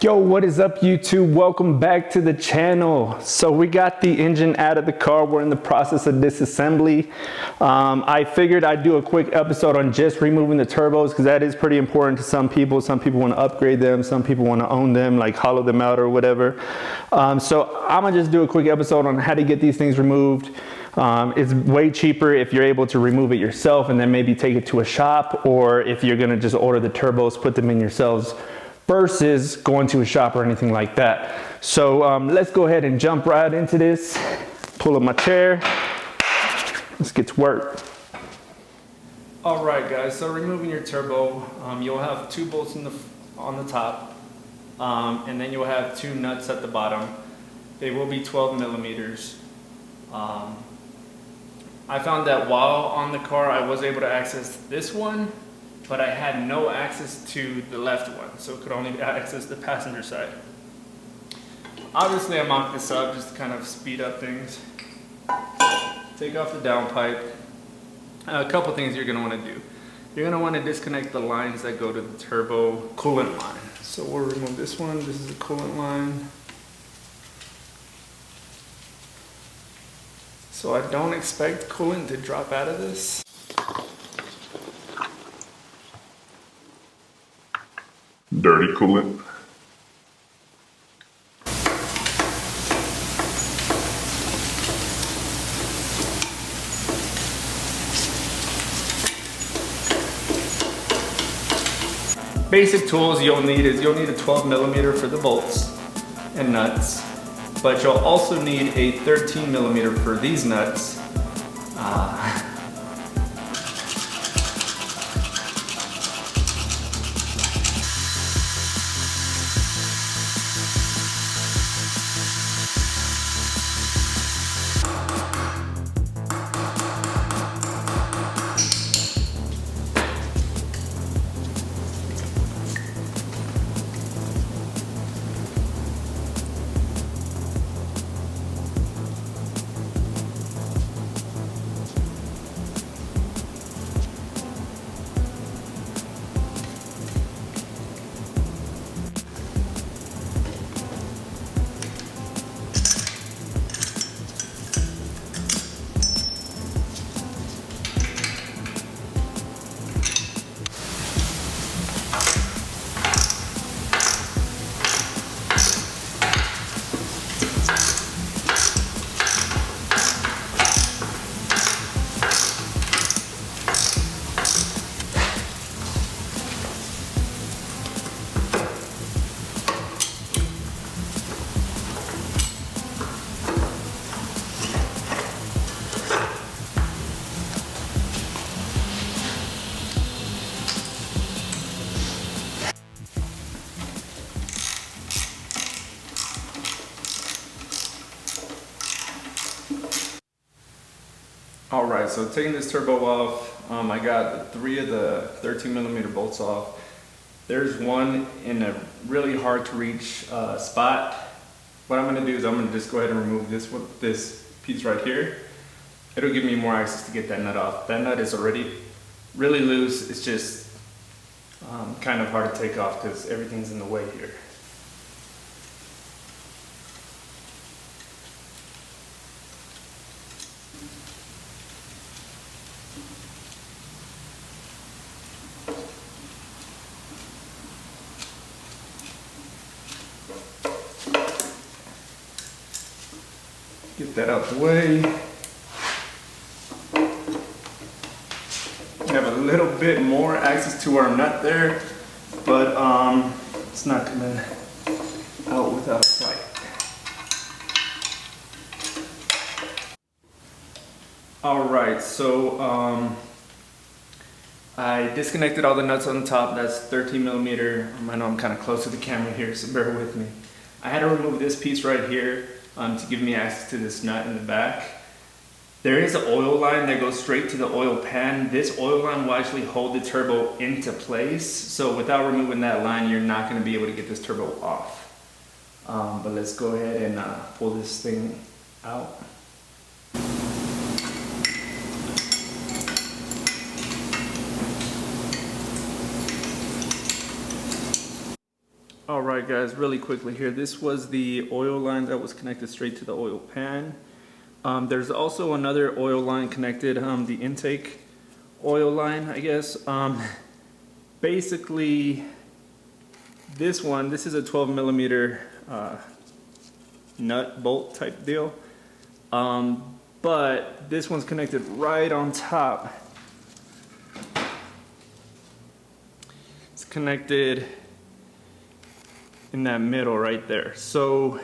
Yo, what is up YouTube? Welcome back to the channel. So we got the engine out of the car. We're in the process of disassembly. I figured I'd do a quick episode on just removing the turbos because that is pretty important to some people. Some people want to upgrade them. Some people want to own them, like hollow them out or whatever. So I'm gonna just do a quick episode on how to get these things removed. It's way cheaper if you're able to remove it yourself and then maybe take it to a shop, or if you're gonna just order the turbos, put them in yourselves, versus going to a shop or anything like that. So let's go ahead and jump right into this. Pull up my chair. Let's get to work. All right, guys. So removing your turbo, you'll have two bolts on the top, and then you'll have two nuts at the bottom. They will be 12 millimeters. I found that while on the car, I was able to access this one, but I had no access to the left one, so could only access the passenger side. Obviously I mocked this up just to kind of speed up things. Take off the downpipe. A couple things you're going to want to do. You're going to want to disconnect the lines that go to the turbo coolant line. So we'll remove this one. This is the coolant line. So I don't expect coolant to drop out of this. Dirty coolant. Basic tools you'll need is you'll need a 12 millimeter for the bolts and nuts, but you'll also need a 13 millimeter for these nuts. Alright, so taking this turbo off, I got 3 of the 13 millimeter bolts off. There's one in a really hard to reach spot. What I'm going to do is I'm going to just go ahead and remove this piece right here. It'll give me more access to get that nut off. That nut is already really loose. It's just kind of hard to take off because everything's in the way here. Get that out the way. We have a little bit more access to our nut there, but it's not coming out without a fight. Alright, so I disconnected all the nuts on the top. That's 13 millimeter. I know I'm kind of close to the camera here, so bear with me. I had to remove this piece right here to give me access to this nut in the back. There is an oil line that goes straight to the oil pan. This oil line will actually hold the turbo into place. So without removing that line, you're not going to be able to get this turbo off. But let's go ahead and pull this thing out. All right, guys, really quickly here. This was the oil line that was connected straight to the oil pan. There's also another oil line connected, the intake oil line, I guess. Basically, this is a 12 millimeter nut bolt type deal. But this one's connected right on top. It's connected in that middle right there. So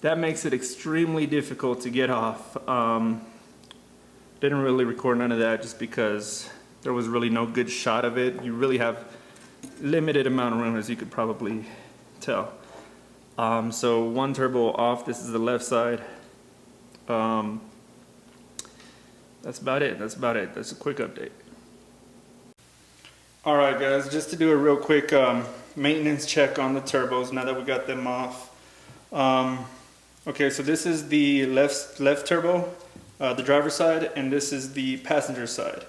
that makes it extremely difficult to get off. Didn't really record none of that just because there was really no good shot of it. You really have limited amount of room, as you could probably tell. So one turbo off, this is the left side. That's about it. That's a quick update. All right, guys, just to do a real quick maintenance check on the turbos now that we got them off. Okay, so this is the left turbo, the driver's side, and this is the passenger side.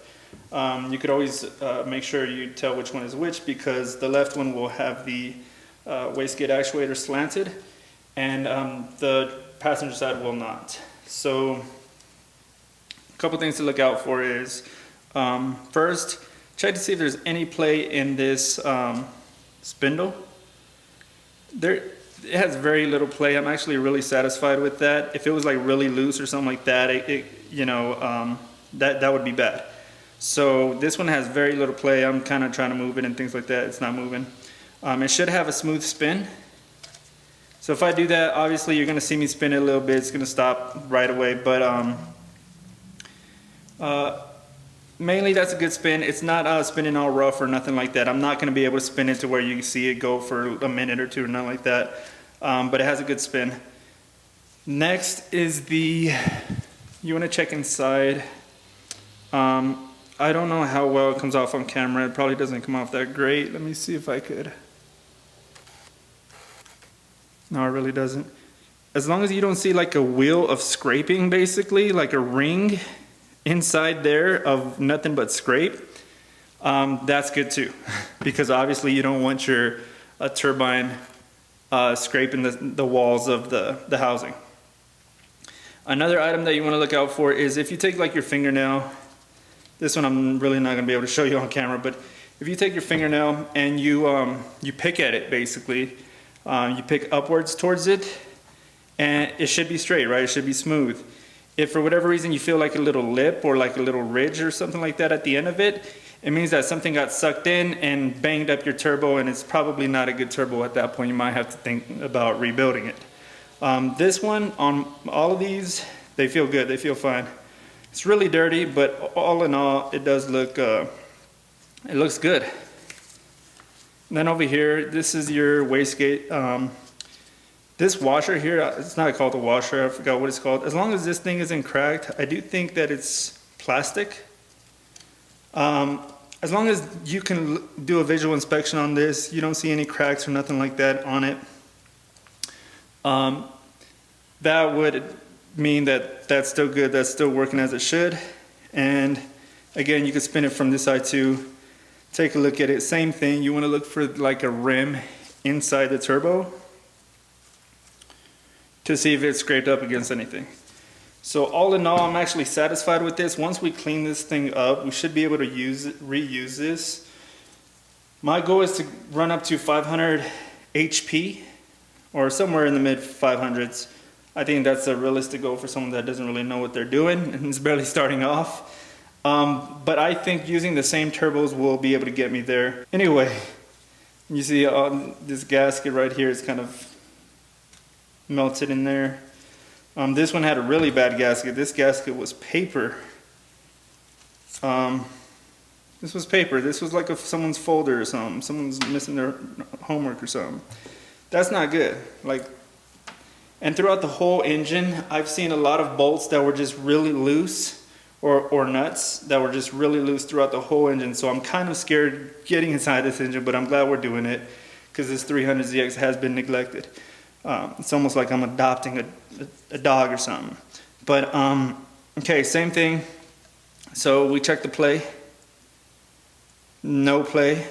You could always make sure you tell which one is which, because the left one will have the wastegate actuator slanted, and the passenger side will not. So a couple things to look out for is, first, check to see if there's any play in this spindle. It has very little play. I'm actually really satisfied with that. If it was like really loose or something like that, that would be bad. So this one has very little play. I'm kind of trying to move it and things like that. It's not moving. It should have a smooth spin. So if I do that, obviously you're going to see me spin it a little bit. It's going to stop right away. But mainly that's a good spin. It's not spinning all rough or nothing like that. I'm not going to be able to spin it to where you can see it go for a minute or two or nothing like that. But it has a good spin. Next is you want to check inside. I don't know how well it comes off on camera. It probably doesn't come off that great. Let me see if I could. No, it really doesn't. As long as you don't see like a wheel of scraping, basically, like a ring inside there of nothing but scrape, that's good too. Because obviously you don't want your turbine scraping the walls of the housing. Another item that you want to look out for is if you take like your fingernail, this one I'm really not going to be able to show you on camera, but if you take your fingernail and you pick at it, basically, you pick upwards towards it, and it should be straight, right? It should be smooth. If for whatever reason you feel like a little lip or like a little ridge or something like that at the end of it, it means that something got sucked in and banged up your turbo, and it's probably not a good turbo at that point. You might have to think about rebuilding it. This one, on all of these, they feel good, they feel fine. It's really dirty, but all in all, it does look, it looks good. And then over here, this is your wastegate. This washer here, it's not called a washer, I forgot what it's called. As long as this thing isn't cracked, I do think that it's plastic. As long as you can do a visual inspection on this, you don't see any cracks or nothing like that on it, that would mean that that's still good, that's still working as it should. And again, you can spin it from this side too. Take a look at it, same thing. You want to look for like a rim inside the turbo to see if it's scraped up against anything. So all in all, I'm actually satisfied with this. Once we clean this thing up, we should be able to reuse this. My goal is to run up to 500 HP or somewhere in the mid 500s. I think that's a realistic goal for someone that doesn't really know what they're doing and is barely starting off. But I think using the same turbos will be able to get me there. Anyway, you see this gasket right here is kind of melted in there. This one had a really bad gasket. This gasket was paper. This was paper. This was like someone's folder or something. Someone's missing their homework or something. That's not good. And throughout the whole engine, I've seen a lot of bolts that were just really loose, or nuts that were just really loose throughout the whole engine. So I'm kind of scared getting inside this engine, but I'm glad we're doing it because this 300ZX has been neglected. It's almost like I'm adopting a dog or something. But okay, same thing. So we checked the play. No play.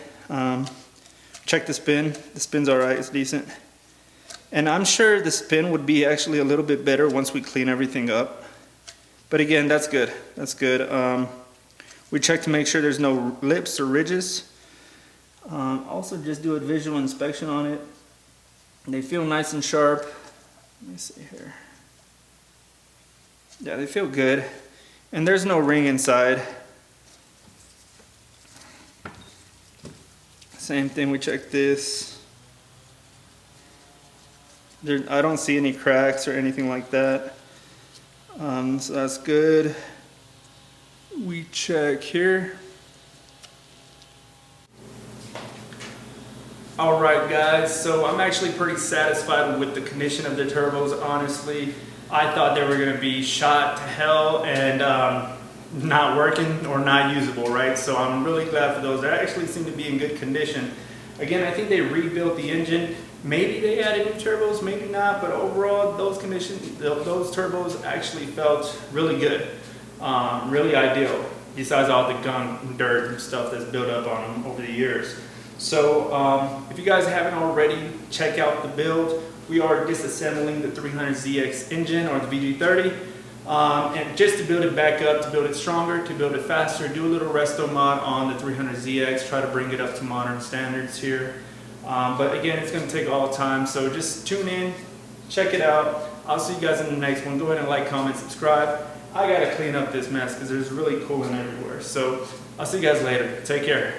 check the spin. The spin's all right, it's decent. And I'm sure the spin would be actually a little bit better once we clean everything up. But again, that's good, that's good. We check to make sure there's no lips or ridges. Also just do a visual inspection on it. They feel nice and sharp. Let me see here. Yeah, they feel good. And there's no ring inside. Same thing, we check this. I don't see any cracks or anything like that. So that's good. We check here. All right, guys, so I'm actually pretty satisfied with the condition of the turbos, honestly. I thought they were gonna be shot to hell and not working or not usable, right? So I'm really glad for those. They actually seem to be in good condition. Again, I think they rebuilt the engine. Maybe they added new turbos, maybe not, but overall, those turbos actually felt really good, really ideal, besides all the gunk and dirt and stuff that's built up on them over the years. So if you guys haven't already, check out the build. We are disassembling the 300ZX engine, or the VG30, and just to build it back up, to build it stronger, to build it faster, do a little resto mod on the 300ZX, try to bring it up to modern standards here. But again, it's going to take all time, so just tune in, check it out. I'll see you guys in the next one. Go ahead and like, comment, subscribe. I got to clean up this mess because there's really coolant everywhere. So I'll see you guys later. Take care.